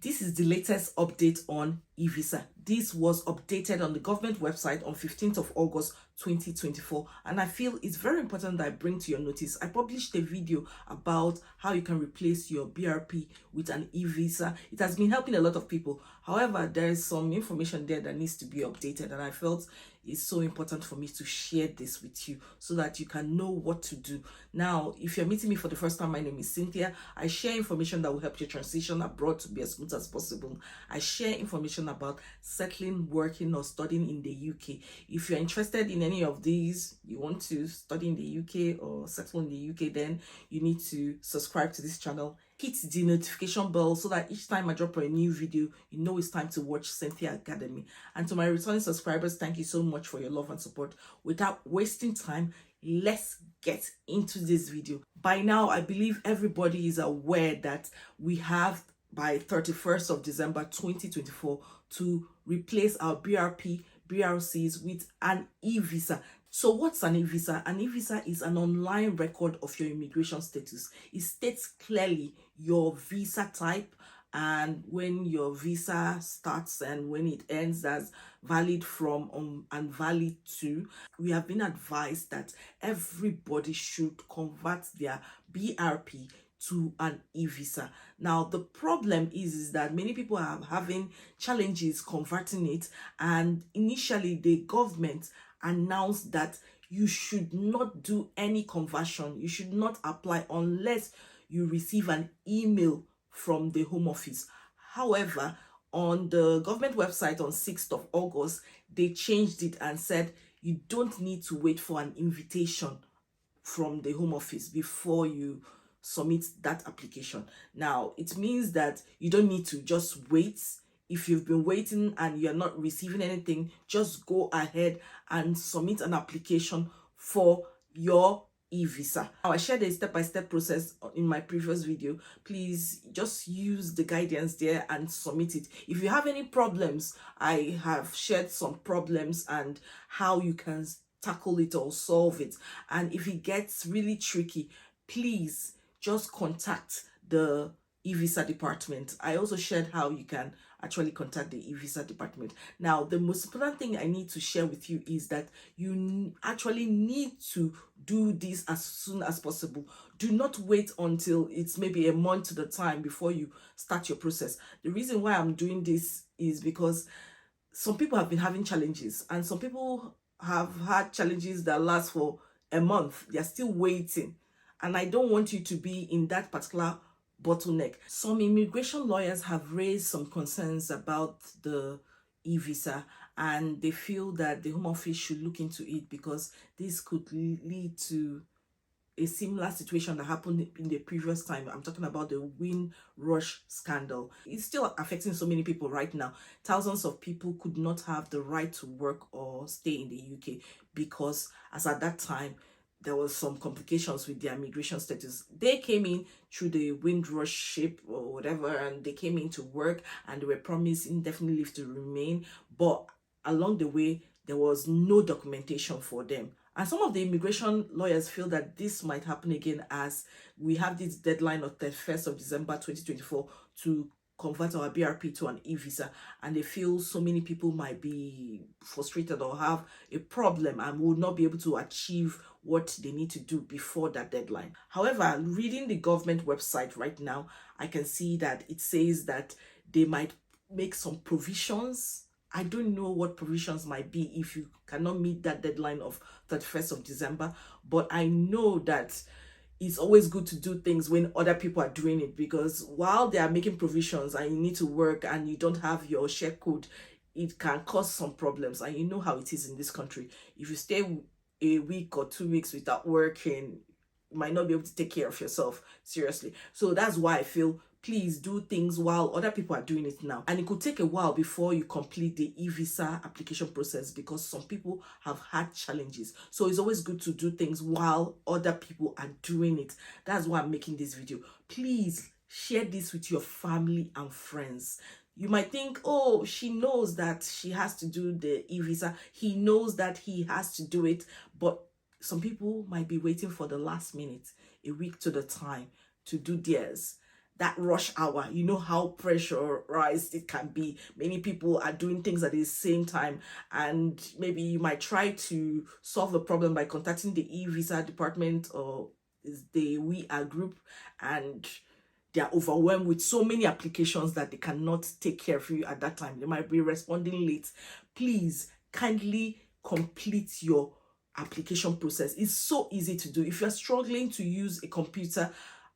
This is the latest update on eVisa. This was updated on the government website on 15th of August 2024, and I feel it's very important that I bring to your notice. I published a video about how you can replace your BRP with an eVisa. It has been helping a lot of people. However, there is some information there that needs to be updated, and I felt it's so important for me to share this with you so that you can know what to do. Now, if you're meeting me for the first time, my name is Cynthia. I share information that will help you transition abroad to be as smooth as possible. I share information about settling, working, or studying in the UK. If you're interested in any of these, you want to study in the UK or settle in the UK, then you need to subscribe to this channel. Hit the notification bell so that each time I drop a new video, you know it's time to watch Cynthia Academy. And to my returning subscribers, thank you so much for your love and support. Without wasting time, let's get into this video. By now, I believe everybody is aware that we have by 31st of December 2024 to replace our BRCs with an eVisa. So what's an eVisa? An eVisa is an online record of your immigration status. It states clearly your visa type and when your visa starts and when it ends, as valid from and valid to. We have been advised that everybody should convert their BRP to an eVisa. Now, the problem is that many people are having challenges converting it, and initially the government announced that you should not do any conversion. You should not apply unless you receive an email from the Home Office. However, on the government website on 6th of August, they changed it and said you don't need to wait for an invitation from the Home Office before you submit that application. Now, it means that you don't need to just wait. If you've been waiting and you're not receiving anything, just go ahead and submit an application for your eVisa. Now, I shared a step-by-step process in my previous video. Please just use the guidance there and submit it. If you have any problems, I have shared some problems and how you can tackle it or solve it. And if it gets really tricky, please just contact the eVisa department. I also shared how you can actually contact the eVisa department. Now, the most important thing I need to share with you is that you actually need to do this as soon as possible. Do not wait until it's maybe a month to the time before you start your process. The reason why I'm doing this is because some people have been having challenges, and some people have had challenges that last for a month. They're still waiting. And I don't want you to be in that particular bottleneck. Some immigration lawyers have raised some concerns about the eVisa, and they feel that the Home Office should look into it because this could lead to a similar situation that happened in the previous time. I'm talking about the Windrush Scandal. It's still affecting so many people right now. Thousands of people could not have the right to work or stay in the UK because, as at that time, there was some complications with their immigration status. They came in through the Windrush ship or whatever, and they came in to work and they were promised indefinite leave to remain. But along the way, there was no documentation for them. And some of the immigration lawyers feel that this might happen again as we have this deadline of the 1st of December 2024 to convert our BRP to an eVisa, and they feel so many people might be frustrated or have a problem and will not be able to achieve what they need to do before that deadline. However, reading the government website right now, I can see that it says that they might make some provisions. I don't know what provisions might be if you cannot meet that deadline of 31st of December, but I know that it's always good to do things when other people are doing it, because while they are making provisions and you need to work and you don't have your share code, it can cause some problems. And you know how it is in this country. If you stay a week or 2 weeks without working, you might not be able to take care of yourself seriously. So that's why I feel please do things while other people are doing it now. And it could take a while before you complete the eVisa application process because some people have had challenges. So it's always good to do things while other people are doing it. That's why I'm making this video. Please share this with your family and friends. You might think, oh, she knows that she has to do the eVisa. He knows that he has to do it. But some people might be waiting for the last minute, a week to the time to do theirs. that rush hour. You know how pressurized it can be. Many people are doing things at the same time, and maybe you might try to solve the problem by contacting the eVisa department or the WIA group, and they are overwhelmed with so many applications that they cannot take care of you at that time. They might be responding late. Please kindly complete your application process. It's so easy to do. If you're struggling to use a computer,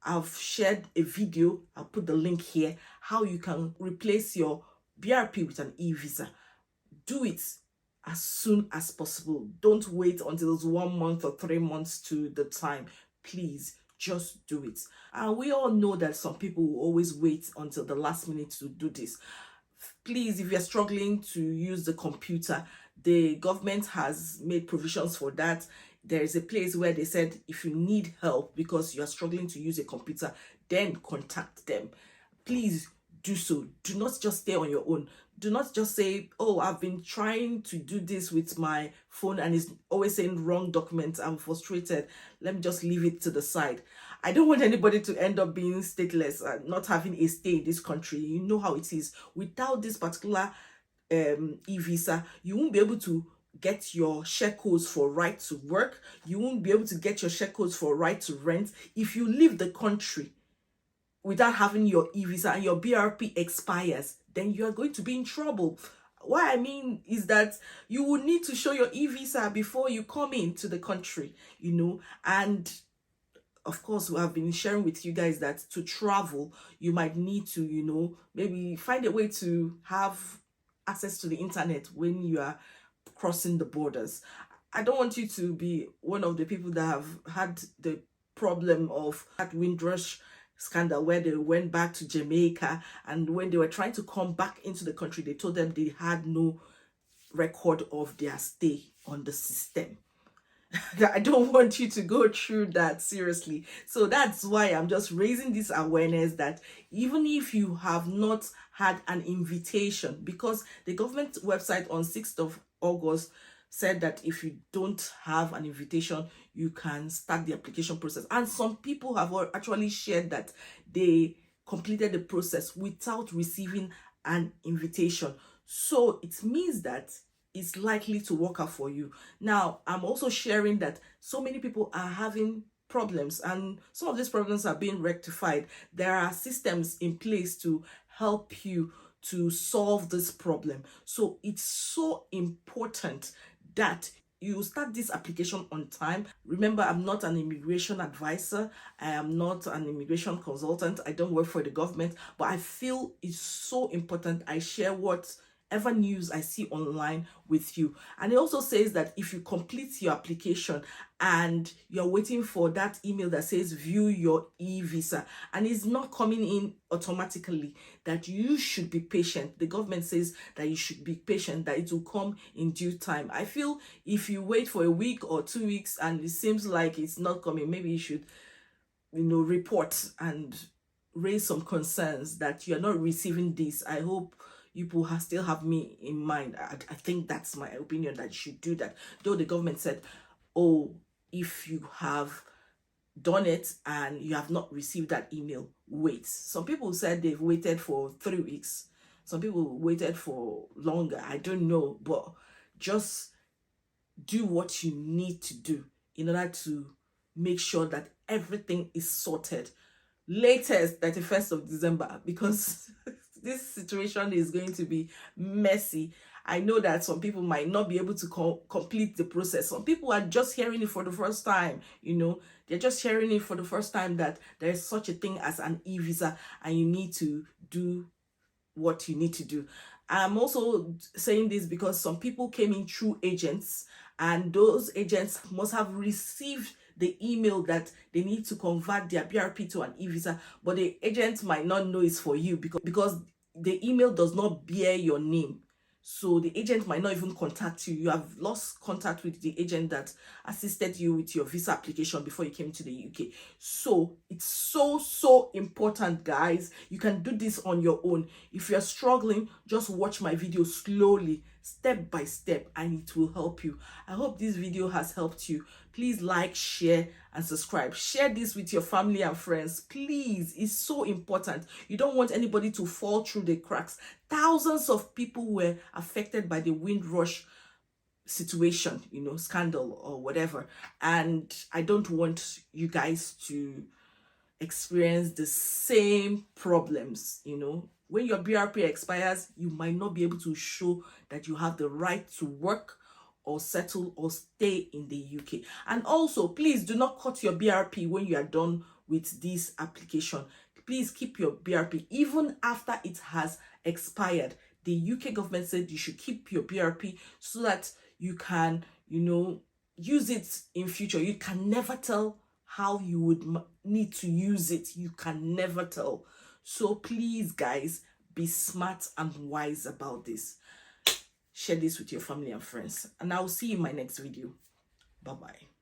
I've shared a video, I'll put the link here, how you can replace your BRP with an eVisa. Do it as soon as possible. Don't wait until it's 1 month or 3 months to the time. Please just do it. And we all know that some people will always wait until the last minute to do this. Please, if you're struggling to use the computer, the government has made provisions for that. There is a place where they said if you need help because you're struggling to use a computer, then contact them. Please do so. Do not just stay on your own. Do not just say, oh, I've been trying to do this with my phone and it's always saying wrong documents. I'm frustrated. Let me just leave it to the side. I don't want anybody to end up being stateless and not having a stay in this country. You know how it is. Without this particular eVisa, you won't be able to get your share codes for right to work. You won't be able to get your share codes for right to rent. If you leave the country without having your eVisa and your BRP expires, then you are going to be in trouble. What I mean is that you will need to show your eVisa before you come into the country, you know. And of course, we have been sharing with you guys that to travel, you might need to, you know, maybe find a way to have access to the internet when you are crossing the borders. I don't want you to be one of the people that have had the problem of that Windrush Scandal where they went back to Jamaica, and when they were trying to come back into the country, they told them they had no record of their stay on the system. I don't want you to go through that, seriously. So that's why I'm just raising this awareness that even if you have not had an invitation, because the government website on 6th of August said that if you don't have an invitation, you can start the application process. And some people have actually shared that they completed the process without receiving an invitation. So it means that it's likely to work out for you. Now, I'm also sharing that so many people are having problems, and some of these problems are being rectified. There are systems in place to help you to solve this problem. So it's so important that you start this application on time. Remember, I'm not an immigration advisor. I am not an immigration consultant. I don't work for the government, but I feel it's so important I share whatever news I see online with you. And it also says that if you complete your application and you're waiting for that email that says view your eVisa and it's not coming in automatically, that you should be patient. The government says that you should be patient, that it will come in due time. I feel if you wait for a week or 2 weeks and it seems like it's not coming, maybe you should, you know, report and raise some concerns that you're not receiving this. I hope you people still have me in mind. I think that's my opinion, that you should do that. Though the government said, oh, if you have done it and you have not received that email, wait. Some people said they've waited for 3 weeks. Some people waited for longer. I don't know, but just do what you need to do in order to make sure that everything is sorted. Latest 31st of December, because this situation is going to be messy. I know that some people might not be able to complete the process. Some people are just hearing it for the first time, you know. They're just hearing it for the first time that there is such a thing as an eVisa and you need to do what you need to do. I'm also saying this because some people came in through agents, and those agents must have received the email that they need to convert their BRP to an eVisa, but the agent might not know it's for you because the email does not bear your name. So the agent might not even contact you. You have lost contact with the agent that assisted you with your visa application before you came to the UK. So it's so important, guys. You can do this on your own. If you're struggling, just watch my video slowly, step by step, and it will help you. I hope this video has helped you. Please like, share, and subscribe. Share this with your family and friends. Please, it's so important. You don't want anybody to fall through the cracks. Thousands of people were affected by the Windrush situation, scandal or whatever. And I don't want you guys to experience the same problems. When your BRP expires, you might not be able to show that you have the right to work or settle or stay in the UK. And also, please do not cut your BRP when you are done with this application. Please keep your BRP even after it has expired. The UK government said you should keep your BRP so that you can, use it in future. You can never tell how you would need to use it. You can never tell. So please, guys, be smart and wise about this. Share this with your family and friends. And I'll see you in my next video. Bye-bye.